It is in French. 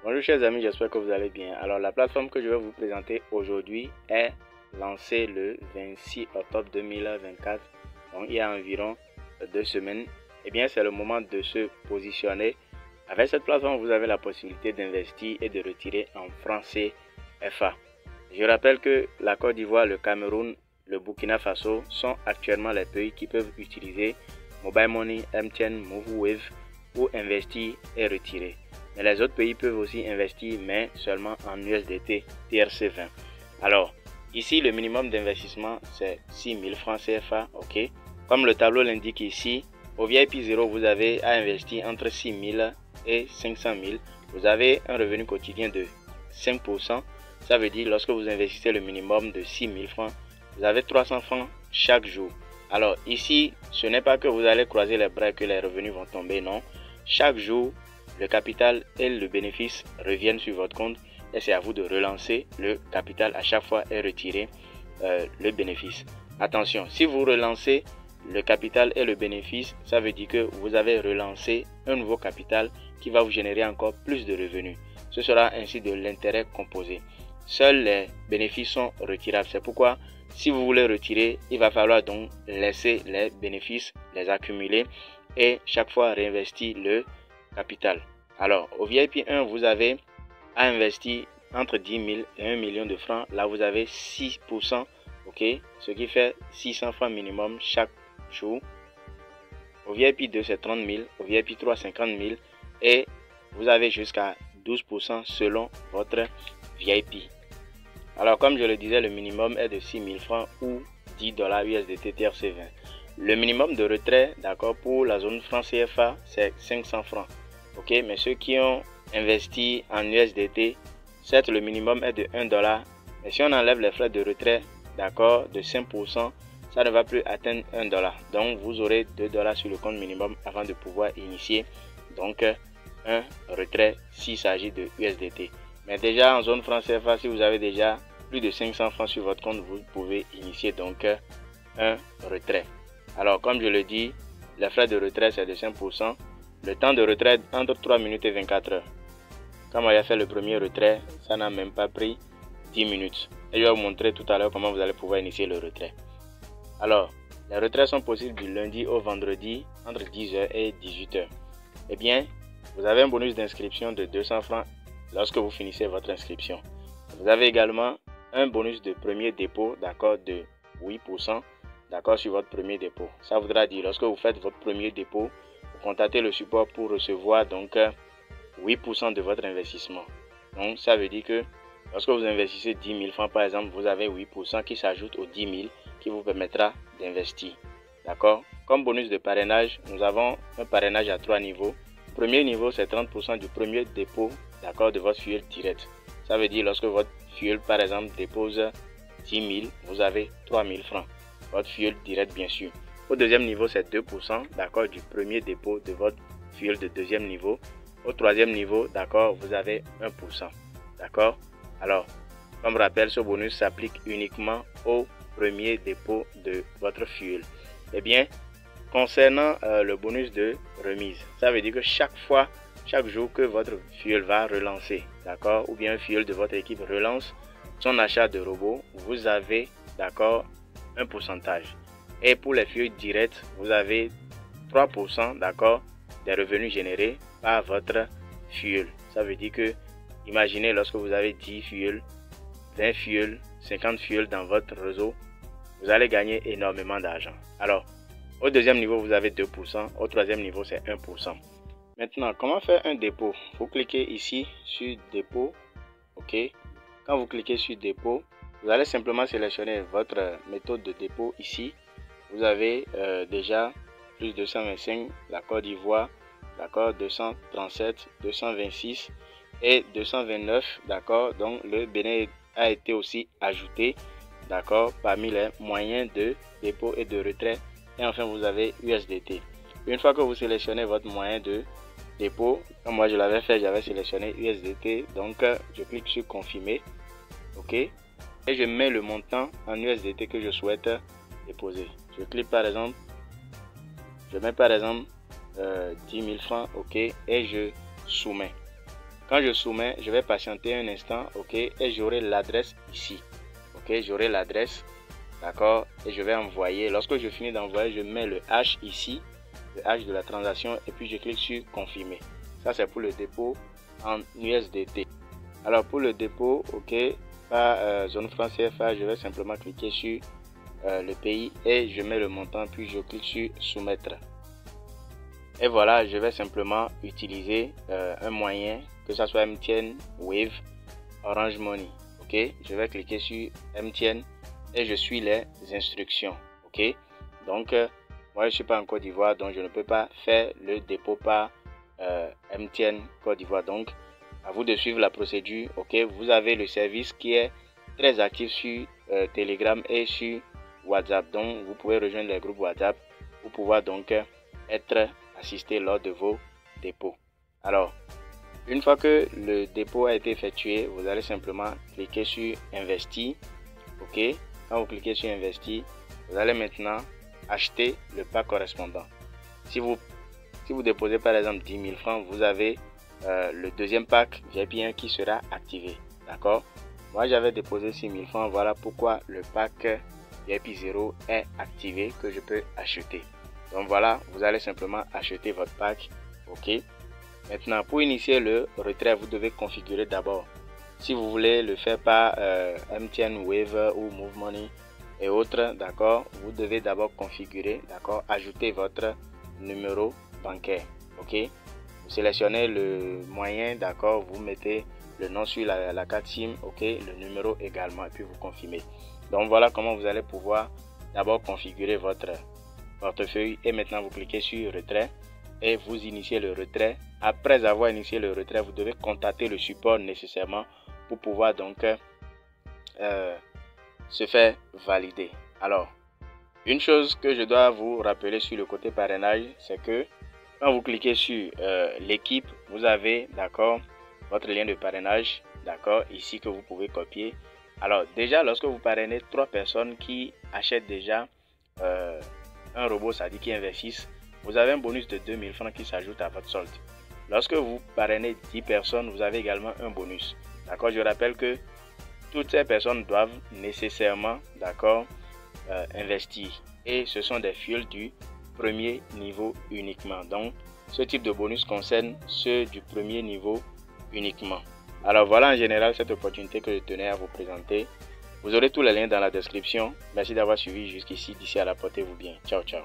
Bonjour chers amis, j'espère que vous allez bien. Alors la plateforme que je vais vous présenter aujourd'hui est lancée le 26 octobre 2024, donc il y a environ 2 semaines. Eh bien c'est le moment de se positionner. Avec cette plateforme, vous avez la possibilité d'investir et de retirer en francs CFA. Je rappelle que la Côte d'Ivoire, le Cameroun, le Burkina Faso sont actuellement les pays qui peuvent utiliser Mobile Money, MTN, MoveWave pour investir et retirer. Mais les autres pays peuvent aussi investir, mais seulement en USDT TRC20. Alors, ici, le minimum d'investissement, c'est 6 000 francs CFA, ok. Comme le tableau l'indique ici, au VIP 0, vous avez à investir entre 6 000 et 500 000. Vous avez un revenu quotidien de 5%. Ça veut dire, lorsque vous investissez le minimum de 6 000 francs, vous avez 300 francs chaque jour. Alors, ici, ce n'est pas que vous allez croiser les bras et que les revenus vont tomber, non. Chaque jour, le capital et le bénéfice reviennent sur votre compte et c'est à vous de relancer le capital à chaque fois et retirer le bénéfice. Attention, si vous relancez le capital et le bénéfice, ça veut dire que vous avez relancé un nouveau capital qui va vous générer encore plus de revenus. Ce sera ainsi de l'intérêt composé. Seuls les bénéfices sont retirables. C'est pourquoi si vous voulez retirer, il va falloir donc laisser les bénéfices, les accumuler et chaque fois réinvestir le capital. Alors, au VIP 1, vous avez à investir entre 10 000 et 1 million de francs. Là, vous avez 6%, ok, ce qui fait 600 francs minimum chaque jour. Au VIP 2, c'est 30 000. Au VIP 3, 50 000. Et vous avez jusqu'à 12% selon votre VIP. Alors, comme je le disais, le minimum est de 6 000 francs ou 10 $ USDT TRC20. Le minimum de retrait, d'accord, pour la zone franc CFA, c'est 500 francs. Ok, mais ceux qui ont investi en USDT, certes le minimum est de 1 $, mais si on enlève les frais de retrait, d'accord, de 5%, ça ne va plus atteindre 1 $. Donc vous aurez 2 $ sur le compte minimum avant de pouvoir initier donc un retrait s'il s'agit de USDT. Mais déjà en zone franc CFA, si vous avez déjà plus de 500 francs sur votre compte, vous pouvez initier donc un retrait. Alors comme je le dis, les frais de retrait c'est de 5%. Le temps de retrait entre 3 minutes et 24 heures. Quand on a fait le premier retrait, ça n'a même pas pris 10 minutes. Et je vais vous montrer tout à l'heure comment vous allez pouvoir initier le retrait. Alors, les retraits sont possibles du lundi au vendredi entre 10h et 18h. Eh bien, vous avez un bonus d'inscription de 200 francs lorsque vous finissez votre inscription. Vous avez également un bonus de premier dépôt, d'accord, de 8%, d'accord, sur votre premier dépôt. Ça voudra dire, lorsque vous faites votre premier dépôt, contactez le support pour recevoir donc 8% de votre investissement. Donc ça veut dire que lorsque vous investissez 10 000 francs par exemple, vous avez 8% qui s'ajoute aux 10 000 qui vous permettra d'investir. D'accord. Comme bonus de parrainage, nous avons un parrainage à 3 niveaux. Premier niveau, c'est 30% du premier dépôt, d'accord, de votre fuel direct. Ça veut dire lorsque votre fuel par exemple dépose 10 000, vous avez 3 000 francs. Votre fuel direct bien sûr. Au deuxième niveau, c'est 2%, d'accord, du premier dépôt de votre fuel de deuxième niveau. Au troisième niveau, d'accord, vous avez 1%, d'accord. Alors, comme rappel, ce bonus s'applique uniquement au premier dépôt de votre fuel. Eh bien, concernant le bonus de remise, ça veut dire que chaque fois, chaque jour que votre fuel va relancer, d'accord, ou bien un fuel de votre équipe relance son achat de robot, vous avez, d'accord, un pourcentage. Et pour les fuels directs, vous avez 3%, d'accord, des revenus générés par votre fuel. Ça veut dire que, imaginez lorsque vous avez 10 fuels, 20 fuels, 50 fuels dans votre réseau, vous allez gagner énormément d'argent. Alors, au deuxième niveau, vous avez 2%, au troisième niveau, c'est 1%. Maintenant, comment faire un dépôt? Vous cliquez ici sur dépôt, ok. Quand vous cliquez sur dépôt, vous allez simplement sélectionner votre méthode de dépôt ici. Vous avez déjà plus 225, la Côte d'Ivoire, d'accord, 237, 226 et 229, d'accord. Donc le Bénin a été aussi ajouté, d'accord, parmi les moyens de dépôt et de retrait. Et enfin vous avez USDT. Une fois que vous sélectionnez votre moyen de dépôt, comme moi je l'avais fait, j'avais sélectionné USDT, donc je clique sur confirmer, ok, et je mets le montant en USDT que je souhaite déposer. Je clique par exemple, je mets par exemple 10 000 francs, ok, et je soumets. Quand je soumets, je vais patienter un instant, ok, et j'aurai l'adresse ici. Ok, j'aurai l'adresse, d'accord, et je vais envoyer. Lorsque je finis d'envoyer, je mets le H ici, le H de la transaction, et puis je clique sur confirmer. Ça, c'est pour le dépôt en USDT. Alors, pour le dépôt, ok, par zone franc CFA, je vais simplement cliquer sur le pays et je mets le montant, puis je clique sur soumettre. Et voilà, je vais simplement utiliser un moyen, que ce soit MTN, Wave, Orange Money. Ok, je vais cliquer sur MTN et je suis les instructions. Ok, donc moi je suis pas en Côte d'Ivoire, donc je ne peux pas faire le dépôt par MTN Côte d'Ivoire. Donc à vous de suivre la procédure. Ok, vous avez le service qui est très actif sur Telegram et sur WhatsApp. Donc vous pouvez rejoindre les groupes WhatsApp pour pouvoir donc être assisté lors de vos dépôts. Alors, une fois que le dépôt a été effectué, vous allez simplement cliquer sur Investir. Ok, quand vous cliquez sur Investir, vous allez maintenant acheter le pack correspondant. Si vous déposez par exemple 10 000 francs, vous avez le deuxième pack VIP1 qui sera activé. D'accord? Moi j'avais déposé 6 000 francs, voilà pourquoi le pack VIP0 est activé que je peux acheter. Donc voilà, vous allez simplement acheter votre pack. Ok. Maintenant, pour initier le retrait, vous devez configurer d'abord. Si vous voulez le faire par MTN, Wave ou Move Money et autres, d'accord, vous devez d'abord configurer, d'accord, ajouter votre numéro bancaire. Ok. Vous sélectionnez le moyen, d'accord, vous mettez le nom sur la carte SIM, ok, le numéro également, et puis vous confirmez. Donc voilà comment vous allez pouvoir d'abord configurer votre portefeuille et maintenant vous cliquez sur retrait et vous initiez le retrait. Après avoir initié le retrait, vous devez contacter le support nécessairement pour pouvoir donc se faire valider. Alors, une chose que je dois vous rappeler sur le côté parrainage, c'est que quand vous cliquez sur l'équipe, vous avez d'accord votre lien de parrainage, d'accord, ici que vous pouvez copier. Alors déjà, lorsque vous parrainez 3 personnes qui achètent déjà un robot, ça dit qui investissent, vous avez un bonus de 2000 francs qui s'ajoute à votre solde. Lorsque vous parrainez 10 personnes, vous avez également un bonus. D'accord, je rappelle que toutes ces personnes doivent nécessairement, d'accord, investir. Et ce sont des fuels du premier niveau uniquement. Donc, ce type de bonus concerne ceux du premier niveau uniquement. Alors voilà en général cette opportunité que je tenais à vous présenter. Vous aurez tous les liens dans la description. Merci d'avoir suivi jusqu'ici. D'ici à là, portez-vous bien. Ciao, ciao.